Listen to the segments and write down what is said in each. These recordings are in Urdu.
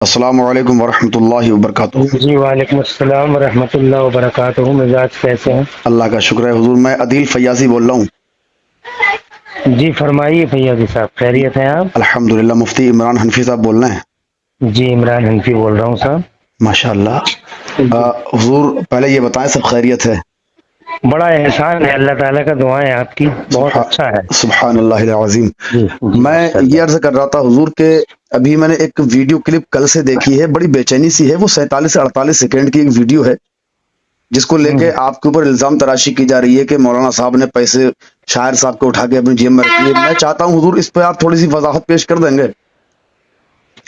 السلام علیکم ورحمۃ اللہ وبرکاتہ۔ جی وعلیکم السلام ورحمۃ اللہ وبرکاتہ۔ مزاج کیسے ہیں؟ اللہ کا شکر ہے حضور، میں عدیل فیاضی بول رہا ہوں۔ جی فرمائیے فیاضی صاحب، خیریت ہیں آپ؟ الحمدللہ، مفتی عمران حنفی صاحب بول رہے ہیں۔ جی عمران حنفی بول رہا ہوں صاحب۔ ماشاء اللہ۔ حضور پہلے یہ بتائیں سب خیریت ہے؟ بڑا احسان ہے اللہ تعالیٰ کا، دعائیں آپ کی، بہت اچھا ہے۔ سبحان اللہ العظیم۔ جی جی میں ماشاء یہ اللہ۔ عرض کر رہا تھا حضور کہ ابھی میں نے ایک ویڈیو کلپ کل سے دیکھی ہے، بڑی بے چینی سی ہے، وہ 47 سے 48 سیکنڈ کی ایک ویڈیو ہے جس کو لے کے آپ کے اوپر الزام تراشی کی جا رہی ہے کہ مولانا صاحب نے پیسے شاعر صاحب کو اٹھا کے اپنی جیب میں رکھ لیے۔ میں چاہتا ہوں حضور اس پہ آپ تھوڑی سی وضاحت پیش کر دیں گے۔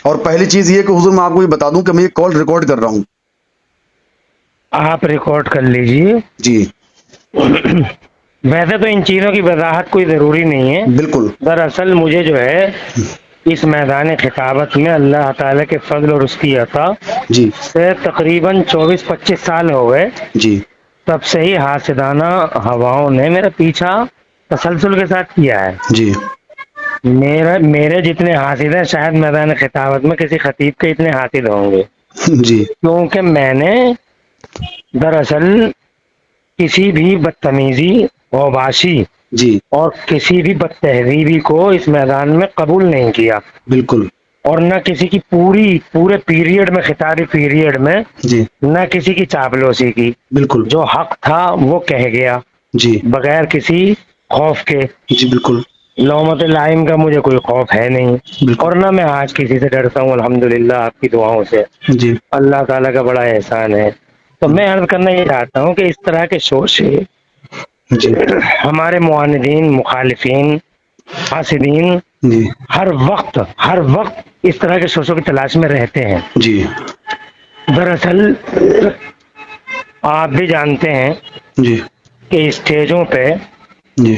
اور پہلی چیز یہ کہ حضور میں آپ کو یہ بتا دوں کہ میں یہ کال ریکارڈ کر رہا ہوں۔ آپ ریکارڈ کر لیجئے۔ جی ویسے تو ان چیزوں کی وضاحت کوئی ضروری نہیں ہے۔ بالکل دراصل مجھے جو ہے اس میدان خطابت میں اللہ تعالیٰ کے فضل اور اس کی عطا جی سے تقریباً 24-25 سال ہو گئے، جی تب سے ہی حاسدانہ ہواؤں نے میرا پیچھا تسلسل کے ساتھ کیا ہے۔ جی میرے جتنے حاسد ہیں شاید میدان خطابت میں کسی خطیب کے اتنے حاسد ہوں گے، جی کیونکہ میں نے دراصل کسی بھی بدتمیزی، اوباشی جی اور کسی بھی بد تہذیبی کو اس میدان میں قبول نہیں کیا، بالکل اور نہ کسی کی پورے پیریڈ میں، خطابی پیریڈ میں جی نہ کسی کی چاپلوسی کی۔ بالکل جو حق تھا وہ کہہ گیا جی بغیر کسی خوف کے۔ جی بالکل لومت لائم کا مجھے کوئی خوف ہے نہیں، بالکل اور نہ میں آج کسی سے ڈرتا ہوں، الحمدللہ آپ کی دعاؤں سے۔ جی اللہ تعالیٰ کا بڑا احسان ہے۔ تو میں عرض کرنا یہ چاہتا ہوں کہ اس طرح کے شوش جی ہمارے معاندین، مخالفین، حاسدین جی ہر وقت اس طرح کے شوشوں کی تلاش میں رہتے ہیں۔ جی دراصل آپ بھی جانتے ہیں جی کہ اسٹیجوں پہ جی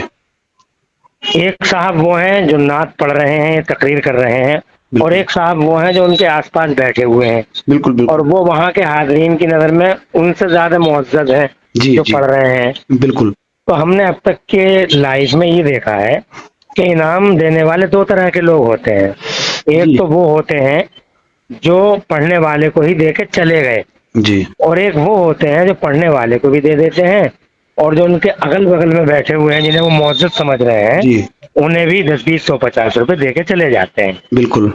ایک صاحب وہ ہیں جو نعت پڑھ رہے ہیں، تقریر کر رہے ہیں، اور بالکل ایک صاحب وہ ہیں جو ان کے آس پاس بیٹھے ہوئے ہیں، بالکل اور بالکل وہ وہاں کے حاضرین کی نظر میں ان سے زیادہ معزز ہیں جی جو جی پڑھ رہے ہیں۔ بالکل تو ہم نے اب تک کے لائف میں یہ دیکھا ہے کہ انعام دینے والے دو طرح کے لوگ ہوتے ہیں۔ ایک جی تو وہ ہوتے ہیں جو پڑھنے والے کو ہی دے کے چلے گئے، جی اور ایک وہ ہوتے ہیں جو پڑھنے والے کو بھی دے دیتے ہیں، اور جو ان کے اگل بغل میں بیٹھے ہوئے ہیں جنہیں وہ معزز سمجھ رہے ہیں جی انہیں بھی 10-20-150 روپے دے کے چلے جاتے ہیں۔ بالکل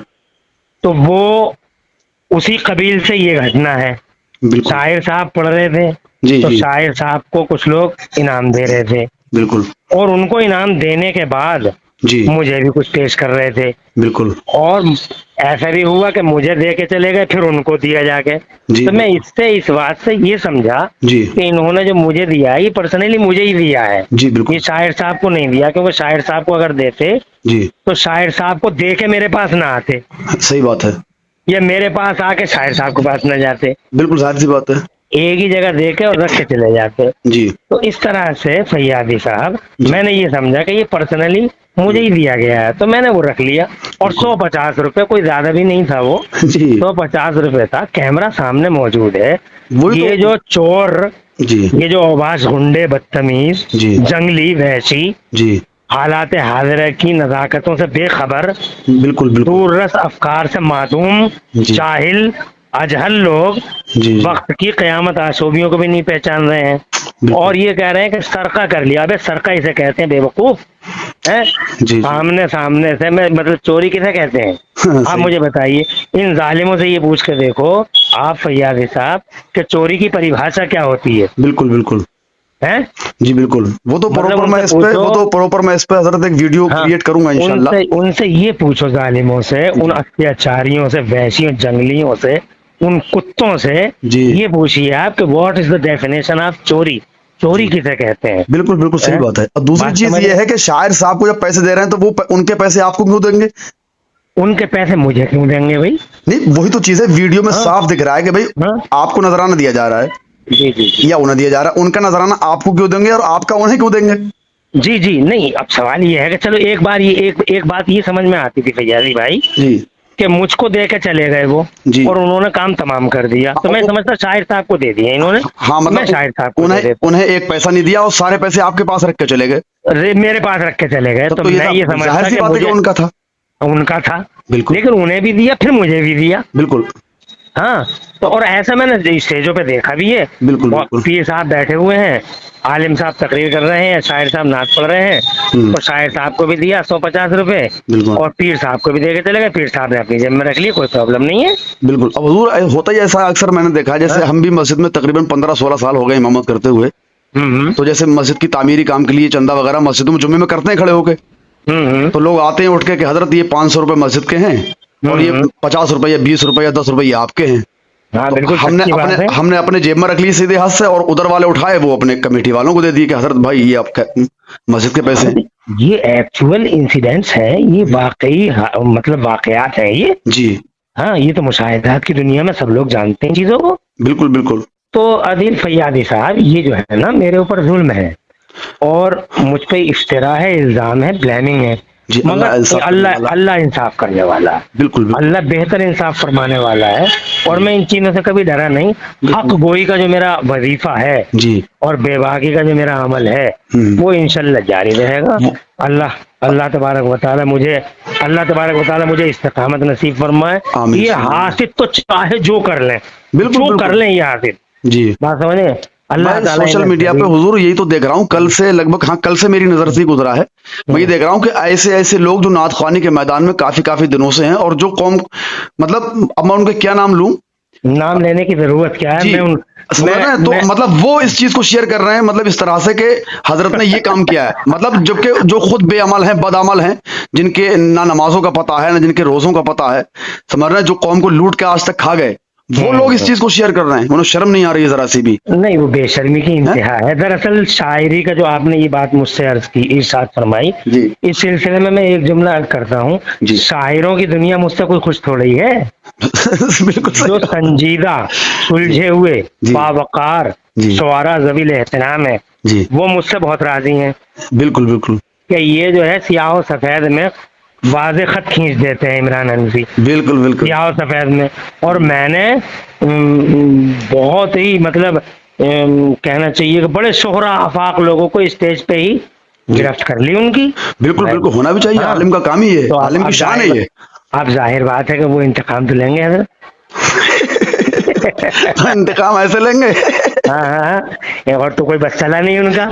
تو وہ اسی قبیل سے یہ گھٹنا ہے۔ بالکل شاعر صاحب پڑھ رہے تھے جی تو جی شاعر صاحب کو کچھ لوگ انعام دے رہے تھے، بالکل اور ان کو انعام دینے کے بعد جی مجھے بھی کچھ پیش کر رہے تھے، بالکل اور ایسا بھی ہوا کہ مجھے دے کے چلے گئے پھر ان کو دیا جا کے۔ جی تو میں اس بات سے یہ سمجھا جی کہ انہوں نے جو مجھے دیا ہے یہ پرسنلی مجھے ہی دیا ہے، جی بالکل یہ شاعر صاحب کو نہیں دیا، کیونکہ شاعر صاحب کو اگر دیتے جی تو شاعر صاحب کو دے کے میرے پاس نہ آتے، صحیح بات ہے، یا میرے پاس آ کے شاعر صاحب کے پاس نہ جاتے، بالکل ظاہر سی بات ہے۔ ایک ہی جگہ دے کے اور رکھ کے چلے جاتے۔ جی تو اس طرح سے فیاضی صاحب میں نے یہ سمجھا کہ یہ پرسنلی مجھے ہی دیا گیا ہے، تو میں نے وہ رکھ لیا، اور 150 روپے کوئی زیادہ بھی نہیں تھا، وہ جی 150 روپے تھا۔ کیمرہ سامنے موجود ہے، وہی یہ تو جو چور، جی یہ جو اوباش، گنڈے، بدتمیز، جی جنگلی، وحشی، جی حالات حاضرہ کی نزاکتوں سے بے خبر، بالکل بالکل دور رس افکار سے معدوم، جی جاہل، اجہل لوگ جی جی وقت کی قیامت آشوبیوں کو بھی نہیں پہچان رہے ہیں، اور بالکل یہ کہہ رہے ہیں کہ سرقہ کر لیا۔ ابے سرقہ اسے کہتے ہیں بے وقوف ہے؟ جی جی سامنے سے میں مطلب چوری کسے کہتے ہیں؟ ہاں آپ صحیح، مجھے بتائیے، ان ظالموں سے یہ پوچھ کے دیکھو آپ فیاضی صاحب کہ چوری کی پریبھاشا کیا ہوتی بالکل بالکل ہے؟ جی بالکل۔ وہ تو مطلب پروپر ان میں سے اس پہ پوچھو، وہ تو پروپر میں اس پہ حضرت ایک ویڈیو ہاں، کریٹ کروں گا انشاءاللہ۔ ان سے یہ پوچھو، ظالموں سے، ان جی اتیاچاریوں سے، وحشیوں، جنگلیوں سے، ان کتوں سے جی یہ پوچھیے آپ کہ what is the definition of چوری؟ چوری جی کسے کہتے ہیں؟ بالکل بالکل صحیح ہیں؟ بات ہے۔ اور دوسری بات چیز سمجھ یہ رہے ہے کہ شاعر صاحب کو جب پیسے دے رہے ہیں تو وہ ان کے پیسے آپ کو کیوں دیں گے؟ ان کے پیسے مجھے کیوں دیں گے بھائی؟ نہیں وہی تو چیز ہے، ویڈیو میں ہاں صاف دکھ رہا ہے کہ بھائی ہاں، آپ کو نذرانہ دیا جا رہا ہے جی جی جی یا انہیں دیا جا رہا ہے، ان کا نذرانہ آپ کو کیوں دیں گے اور آپ کا انہیں کیوں دیں گے؟ جی جی، نہیں اب سوال یہ ہے کہ چلو ایک بات یہ سمجھ میں آتی تھی فیاضی بھائی جی کہ مجھ کو دے کے چلے گئے وہ، جی اور انہوں نے کام تمام کر دیا، تو میں سمجھتا شاعر صاحب کو دے دیا انہوں نے، ہاں میں مطلب شاعر صاحب کو دے انہیں دیتا، انہیں ایک پیسہ نہیں دیا اور سارے پیسے آپ کے پاس رکھ کے چلے گئے، میرے پاس رکھ کے چلے گئے، تب تو تو میں یہ ظاہر سمجھتا سی کہ بات ہے کہ مجھے ان کا تھا۔ ان کا تھا، بالکل لیکن انہیں بھی دیا پھر مجھے بھی دیا۔ بالکل ہاں تو اور ایسا میں نے اسٹیجوں پہ دیکھا بھی ہے، بالکل بالکل پیر صاحب بیٹھے ہوئے ہیں، عالم صاحب تقریر کر رہے ہیں، شاعر صاحب نعت پڑھ رہے ہیں، ہوں، تو شاعر صاحب کو بھی دیا 150 روپے، بالکل اور پیر صاحب کو بھی دے کے چلے گئے، پیر صاحب نے اپنی جیب میں رکھ لی، کوئی پرابلم نہیں ہے۔ بالکل۔ اب حضور ہوتا ہی ایسا اکثر میں نے دیکھا ہے، ہاں، جیسے ہم بھی مسجد میں تقریباً 15-16 سال ہو گئے امامت کرتے ہوئے، ہوں تو جیسے مسجد کی تعمیری کام کے لیے چندہ وغیرہ مسجدوں میں جمعے میں کرتے ہیں کھڑے ہو کے، ہوں تو لوگ آتے ہیں اٹھ کے کہ حضرت یہ 500 روپے مسجد کے ہیں اور یہ ہوں 50 روپے یا 20 روپے یا 10 روپے یہ آپ کے ہیں، ہاں تو بالکل ہم نے سچی اپنے بات ہے۔ ہم نے اپنے جیب میں رکھ لی سیدھے ہاتھ سے، اور ادھر والے اٹھائے وہ اپنے کمیٹی والوں کو دے دیے کہ حضرت بھائی یہ آپ کا مسجد کے پیسے ہیں۔ یہ ایکچوئل انسیڈنٹس ہے، یہ واقعی مطلب واقعات ہیں یہ، جی ہاں یہ تو مشاہدات کی دنیا میں سب لوگ جانتے ہیں چیزوں کو۔ بالکل بالکل۔ تو عادل فیاضی صاحب یہ جو ہے نا میرے اوپر ظلم ہے، اور مجھ پہ افطرا ہے، الزام ہے، بلیمنگ ہے، جی اللہ مگر انصاف کرنے اللہ والا۔ اللہ انصاف کرنے والا ہے، بالکل بالکل اللہ بہتر انصاف فرمانے والا ہے، اور میں ان چیزوں سے کبھی ڈرا نہیں۔ حق گوئی کا جو میرا وظیفہ ہے جی اور بے باکی کا جو میرا عمل ہے ہوں، وہ انشاءاللہ جاری رہے گا۔ اللہ تبارک و تعالی مجھے استقامت نصیب فرمائے۔ آمین یہ سبحان اللہ۔ حاسد تو چاہے جو کر لیں، بالکل جو کر بالکل لیں یہ حاسد، جی۔ بات سمجھے، اللہ میں تعالیٰ سوشل انہیں میڈیا پہ حضور یہی تو دیکھ رہا ہوں کل سے لگ بھگ، ہاں کل سے میری نظر سے ہی گزرا ہے، میں یہ دیکھ رہا ہوں کہ ایسے ایسے لوگ جو نعت خوانی کے میدان میں کافی دنوں سے ہیں، اور جو قوم مطلب اب میں ان کے کیا نام لوں، نام لینے کی ضرورت کیا ہے؟ جی سمجھ رہے ہیں، تو مطلب وہ اس چیز کو شیئر کر رہے ہیں مطلب اس طرح سے کہ حضرت نے یہ کام کیا ہے، مطلب جبکہ جو خود بے عمل ہیں، بد عمل ہیں، جن کے نہ نمازوں کا پتہ ہے نہ جن کے روزوں کا پتہ ہے، سمجھ رہے ہیں، جو قوم کو لوٹ کے آج تک کھا گئے، وہ لوگ اس چیز کو شیئر کر رہے ہیں، انہیں شرم نہیں آ رہی ہے ذرا سی بھی؟ نہیں، وہ بے شرمی کی انتہا ہے۔ دراصل شاعری کا جو آپ نے یہ بات مجھ سے عرض کی، ارشاد فرمائی، جی اس سلسلے میں ایک جملہ عرض کرتا ہوں، جی شاعروں کی دنیا مجھ سے کوئی خوش تھوڑی ہے۔ بالکل صحیح جو بات۔ سنجیدہ، سلجھے ہوئے، جی باوقار جی شعراء ذویل احترام ہے، جی وہ مجھ سے بہت راضی ہیں بالکل بالکل کہ یہ جو ہے سیاہ و سفید میں واضح خط کھینچ دیتے ہیں عمران حنفی، بالکل بالکل سیاہ و سفید میں، اور میں نے بہت ہی مطلب کہنا چاہیے کہ بڑے شہرا آفاق لوگوں کو اسٹیج پہ ہی گرفت کر لی ان کی۔ بالکل بالکل ہونا بھی چاہیے، ہاں، عالم کا کام ہی ہے، تو عالم کی شان ہے یہ۔ اب ظاہر بات ہے کہ وہ انتقام تو لیں گے حضرت۔ انتقام ایسے لیں گے۔ ہاں ہاں ہاں، اور تو کوئی بس چلا نہیں ان کا۔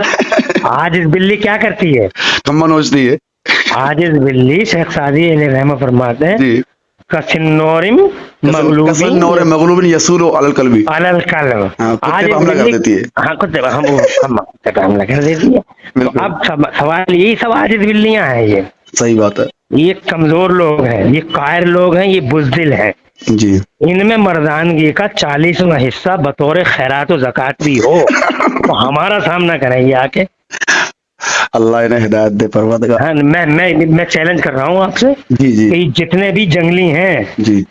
آج اس بلی کیا کرتی ہے؟ کم نوچتی ہے۔ آج اس بلی، شیخ سعدی علیہ رحمہ فرماتے ہیں، جی کسنورم مغلوبی کسل نور مغلوب یسول علی القلبی، علی القلب۔ ہاں آج کتے پہ اس حملہ کر بلی، دیتی ہے۔ ہاں کتے پہ حملہ کر دیتی ہے۔ تو بالکل اب سوال یہی، سب عاجز بلیاں ہیں، صحیح بات ہے۔ یہ کمزور لوگ ہیں، یہ قاہر لوگ ہیں، یہ بزدل ہیں۔ جی ان میں مردانگی کا 40واں حصہ بطور خیرات و زکوٰۃ بھی ہو تو ہمارا سامنا کریں یہ آ کے۔ اللہ انہیں ہدایت دے پروردگار۔ ہاں، میں چیلنج کر رہا ہوں آپ سے جی جی کہ یہ جتنے بھی جنگلی ہیں، جی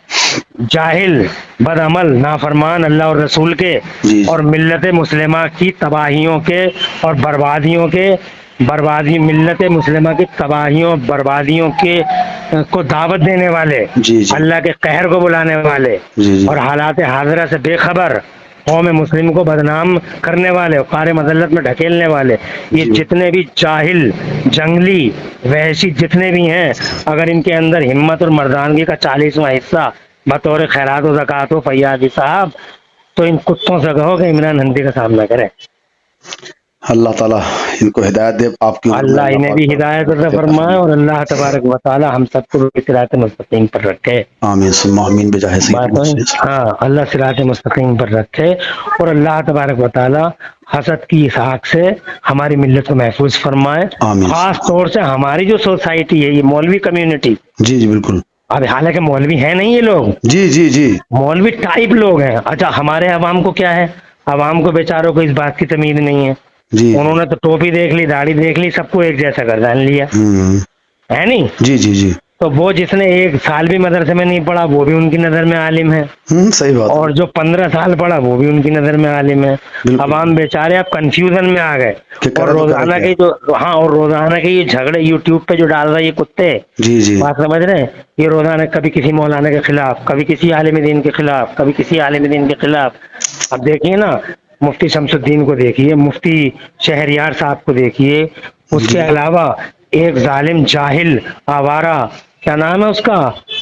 جاہل، بد عمل، نافرمان اللہ اور رسول کے، جی اور ملت مسلمہ کی تباہیوں کے اور بربادیوں کے، ملت مسلمہ کی تباہیوں بربادیوں کے کو دعوت دینے والے، جی جی اللہ کے قہر کو بلانے والے، جی جی اور حالات حاضرہ سے بے خبر قوم مسلم کو بدنام کرنے والے، قار مذلت میں ڈھکیلنے والے، یہ جی جتنے بھی جاہل، جنگلی، وحشی جتنے بھی ہیں، اگر ان کے اندر ہمت اور مردانگی کا 40واں حصہ بطور خیرات و زکوٰۃ ہو فیاضی صاحب، تو ان کتوں سے کہو کہ عمران حنفی کا سامنا کریں۔ اللہ تعالیٰ ان کو ہدایت دے، آپ کی عمر میں اللہ انہیں بھی پاک ہدایت عطا برکت فرمائے، اور اللہ تبارک و تعالی ہم سب کو صراط مستقیم پر رکھے۔ آمین ثم آمین بجاہ بات سیدنا ہے، محمد۔ ہاں، اللہ صراط مستقیم پر رکھے، اور اللہ تبارک و تعالی حسد کی اس آگ سے ہماری ملت کو محفوظ فرمائے، آمین خاص طور سے ہماری جو سوسائٹی ہے، یہ مولوی کمیونٹی، جی جی بالکل اب حالانکہ مولوی ہیں نہیں یہ لوگ، جی جی جی مولوی ٹائپ لوگ ہیں۔ اچھا، ہمارے عوام کو کیا ہے؟ عوام کو بیچاروں کو اس بات کی تمیز نہیں ہے، جی انہوں نے تو ٹوپی دیکھ لی، داڑھی دیکھ لی، سب کو ایک جیسا گردان لیا ہوں ہے نہیں؟ جی جی جی تو وہ جس نے 1 سال بھی مدرسے میں نہیں پڑھا وہ بھی ان کی نظر میں عالم ہے، صحیح بات اور ہے، جو 15 سال پڑھا وہ بھی ان کی نظر میں عالم ہے۔ بالکل عوام بیچارے اب کنفیوژن میں آ گئے، کہ اور کرے تو کرے روزانہ کیا؟ کے جو، ہاں، اور روزانہ کے یہ جھگڑے یوٹیوب پہ جو ڈال رہا ہے یہ کتے، جی جی بات سمجھ رہے ہیں؟ یہ روزانہ کبھی کسی مولانا کے خلاف، کبھی کسی عالم دین کے خلاف، کبھی کسی عالم دین کے خلاف۔ اب دیکھیے نا، مفتی شمس الدین کو دیکھیے، مفتی شہریار صاحب کو دیکھیے، اس کے جی علاوہ ایک ظالم جاہل آوارہ، کیا نام ہے اس کا،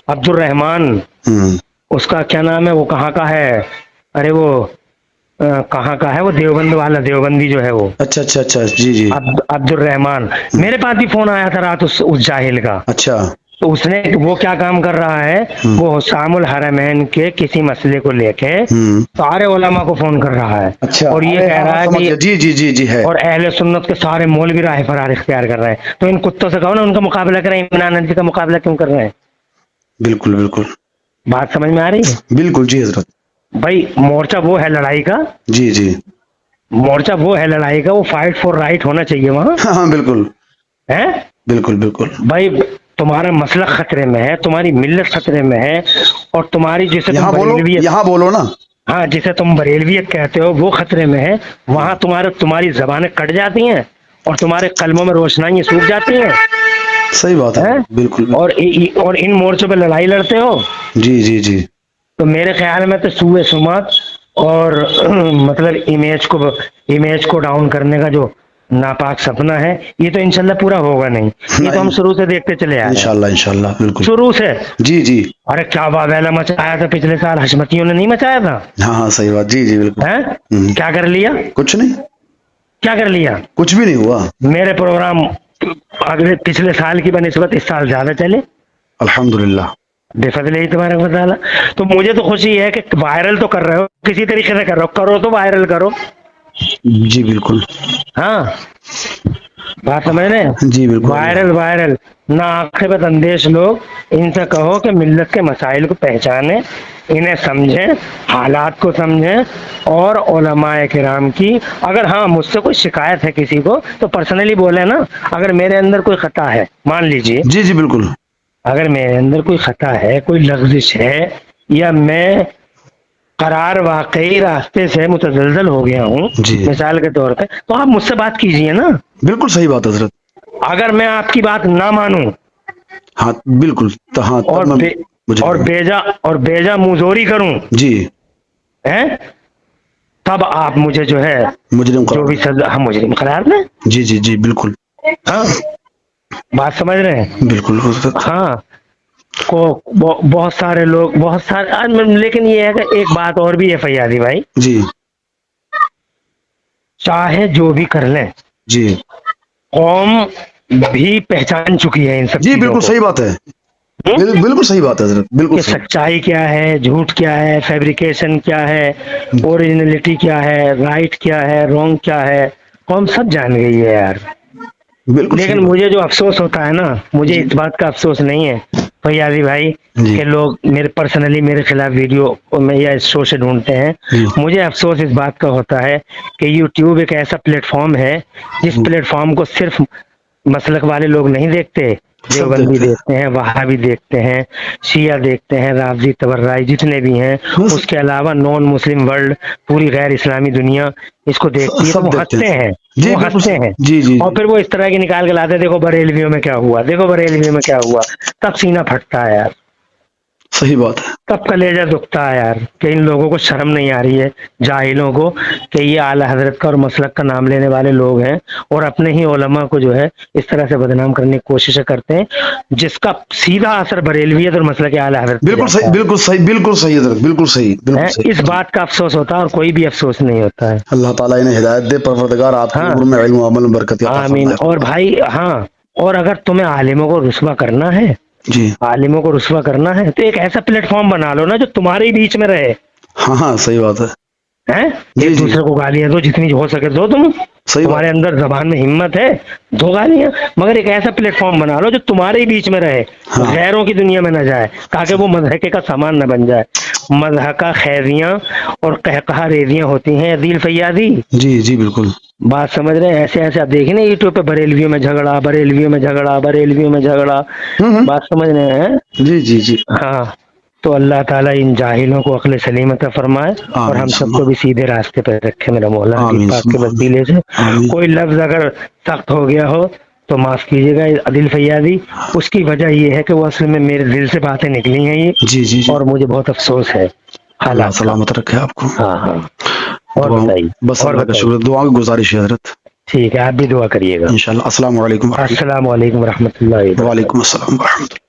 عبد الرحمان، ہوں اس کا کیا نام ہے، وہ کہاں کا ہے، ارے وہ کہاں کا ہے، وہ دیوبند والا، دیوبندی جو ہے وہ اچھا اچھا اچھا، جی جی، عبد الرحمان، میرے پاس بھی فون آیا تھا رات اس جاہل کا. اچھا، تو اس نے وہ کیا کام کر رہا ہے، وہ حسام الحرمین کے کسی مسئلے کو لے کے سارے علماء کو فون کر رہا ہے، اچھا، اور یہ ارے کہہ ہاں ہاں رہا ہے سمجھ کہ گیا، جی جی جی جی ہے، اور اہل سنت کے سارے مولوی راہ فرار اختیار کر رہے ہیں. تو ان کتوں سے کہو نا ان کا مقابلہ کریں، عمران خان جی کا مقابلہ کیوں کر رہے ہیں؟ بالکل بالکل بات سمجھ میں آ رہی ہے؟ بالکل، جی حضرت، بھائی مورچہ وہ ہے لڑائی کا، جی جی، مورچہ وہ ہے لڑائی کا، وہ فائٹ فور رائٹ ہونا چاہیے وہاں ہاں ہاں بالکل ہے. بالکل بالکل، بھائی تمہارا مسلک خطرے میں ہے، تمہاری ملت خطرے میں ہے، اور تمہاری جسے تم یہاں بولو، بریلویت، یہاں بولو نا، ہاں جسے تم بریلویت کہتے ہو وہ خطرے میں ہے. وہاں تمہاری زبانیں کٹ جاتی ہیں اور تمہارے قلموں میں روشنائیں سوکھ جاتی ہیں صحیح بات ہے، ہیں؟ بالکل بالکل، اور ان مورچوں پہ لڑائی لڑتے ہو. جی جی جی، تو میرے خیال میں تو سوء سماعت اور مطلب امیج کو ڈاؤن کرنے کا جو ناپاک سپنا ہے، یہ تو انشاءاللہ پورا ہوگا نہیں. یہ تو ہم شروع سے دیکھتے چلے آ رہے ہیں، انشاءاللہ انشاءاللہ، بالکل، شروع سے. جی جی، ارے کیا واویلا مچایا تھا پچھلے سال، حشمتیوں نے نہیں مچایا تھا؟ ہاں ہاں صحیح بات، جی جی بالکل، ہیں؟ کیا کر لیا، کچھ نہیں، کیا کر لیا؟ کچھ بھی نہیں ہوا، میرے پروگرام پچھلے سال کی بنسبت اس سال زیادہ چلے، الحمدللہ، بے فضل ہی تمہارا مطالعہ. تو مجھے تو خوشی ہے کہ وائرل تو کر رہے ہو، کسی طریقے سے کرو تو وائرل کرو. جی بالکل، ہاں بات سمجھ رہے ہیں؟ جی بالکل، اللہ، وائرل نہ عاقبت اندیش لوگ، ان سے کہو کہ ملت کے مسائل کو پہچانیں، انہیں سمجھیں، حالات کو سمجھیں، اور علماء کرام کی اگر ہاں مجھ سے کوئی شکایت ہے کسی کو تو پرسنلی بولے نا. اگر میرے اندر کوئی خطا ہے، مان لیجئے جی جی بالکل، اگر میرے اندر کوئی خطا ہے، کوئی لغزش ہے، یا میں قرار واقعی راستے سے متزلزل ہو گیا ہوں جی مثال کے طور پہ، تو آپ مجھ سے بات کیجئے نا. بالکل صحیح بات حضرت، اگر میں آپ کی بات نہ مانوں ہاں بالکل، ہاں تب اور میں بے مجھے، اور بیجا منظوری کروں جی، ہیں، تب آپ مجھے جو ہے مجرم جو قرار بھی دیں، سزا، ہم مجرم قرار دیں. جی جی جی بالکل، ہاں بات سمجھ رہے ہیں؟ بالکل حضرت، ہاں بہت سارے لوگ، بہت سارے، لیکن یہ ہے کہ ایک بات اور بھی ہے فیاضی بھائی، جی چاہے جو بھی کر لیں، جی قوم بھی پہچان چکی ہے ان سب جی چیزوں بالکل کو. صحیح بات ہے، بالکل صحیح بات ہے حضرت، بالکل کہ صحیح، سچائی کیا ہے، جھوٹ کیا ہے، فیبریکیشن کیا ہے، اوریجنلٹی کیا ہے، رائٹ کیا ہے، رونگ کیا ہے، قوم سب جان گئی ہے یار. بالکل صحیح لیکن بات، مجھے جو افسوس ہوتا ہے نا، مجھے جی اس بات کا افسوس نہیں ہے فیاضی بھائی جی کہ لوگ میرے پرسنلی میرے خلاف ویڈیو میں یا شو سے ڈھونڈتے ہیں. جی مجھے افسوس اس بات کا ہوتا ہے کہ یوٹیوب ایک ایسا پلیٹ فارم ہے جس پلیٹ فارم کو صرف مسلک والے لوگ نہیں دیکھتے، دیوبندی دیکھتے ہیں، وہابی دیکھتے ہیں، شیعہ دیکھتے ہیں، رافضی، تبرعی، جتنے بھی ہیں. بس اس کے علاوہ نان مسلم ورلڈ، پوری غیر اسلامی دنیا اس کو دیکھتی ہے، تو سب وہ دیکھتے ہنستے ہیں، جی وہ بالکل ہنستے ہیں. جی جی اور جی، پھر وہ اس طرح کی نکال کے لاتے، دیکھو بریلویوں میں کیا ہوا، دیکھو بریلویوں میں کیا ہوا. تب سینہ پھٹتا ہے یار، صحیح بات ہے، تب کلیجہ دکھتا ہے یار کہ ان لوگوں کو شرم نہیں آ رہی ہے، جاہلوں کو، کہ یہ اعلی حضرت کا اور مسلک کا نام لینے والے لوگ ہیں اور اپنے ہی علماء کو جو ہے اس طرح سے بدنام کرنے کی کوششیں کرتے ہیں، جس کا سیدھا اثر بریلویت اور مسلک اعلی حضرت پہ بالکل صحیح، جاتا بالکل صحیح، بالکل صحیح حضرت، بالکل صحیح، بالکل ہے. اس صحیح، بات کا افسوس ہوتا ہے اور کوئی بھی افسوس نہیں ہوتا ہے. اللہ تعالیٰ انہیں ہدایت دے، پروردگار آپ کی ہاں عمر میں علم و عمل برکت عطا آمین. فرمائے اور فرمائے، بھائی ہاں، اور اگر تمہیں عالموں کو رسوا کرنا ہے، جی عالموں کو رسوا کرنا ہے، تو ایک ایسا پلیٹ فارم بنا لو نا جو تمہارے ہی بیچ میں رہے ہاں ہاں صحیح بات ہے، ہیں. جی ایک جی دوسرے کو گالیاں دو، جتنی ہو سکے دو، صحیح بات، تمہارے اندر زبان میں ہمت ہے دو گالیاں، مگر ایک ایسا پلیٹ فارم بنا لو جو تمہارے ہی بیچ میں رہے، ہاں غیروں کی دنیا میں نہ جائے، تاکہ وہ مضحکے کا سامان نہ بن جائے. مضحکہ خیریاں اور قہقہہ ریزیاں ہوتی ہیں عدیل فیاضی. جی جی بالکل، بات سمجھ رہے ہیں؟ ایسے ایسے آپ دیکھیں نا یوٹیوب پہ بریلویوں میں جھگڑا، بریلویوں میں جھگڑا، بریلویوں میں جھگڑا. ہوں، بات سمجھ رہے ہیں؟ جی جی جی، ہاں. تو اللہ تعالیٰ ان جاہلوں کو عقل سلیم عطا فرمائے اور آمین ہم سب ثم کو بھی سیدھے راستے پہ رکھے میرا مولا حبیب آمین پاک ثم کے آمین، وسیلے سے. آمین، کوئی لفظ اگر سخت ہو گیا ہو تو معاف کیجیے گا عدیل فیاضی. اس کی وجہ یہ ہے کہ وہ اصل میں میرے دل سے باتیں نکلی ہیں یہ، جی جی جی، اور مجھے بہت افسوس ہے اللہ حالات کا. سلامت رکھے آپ کو، ہاں ہاں. اور دعا، بتائیے، بس اور اللہ کا بتائیے. شکر، دعا کی گزارش ہے حضرت، ٹھیک ہے، آپ بھی دعا کریے گا. انشاءاللہ، السلام علیکم ورحمۃ السلام علیکم ورحمۃ اللہ اللہ، وبرکاتہ. وعلیکم السلام ورحمۃ اللہ.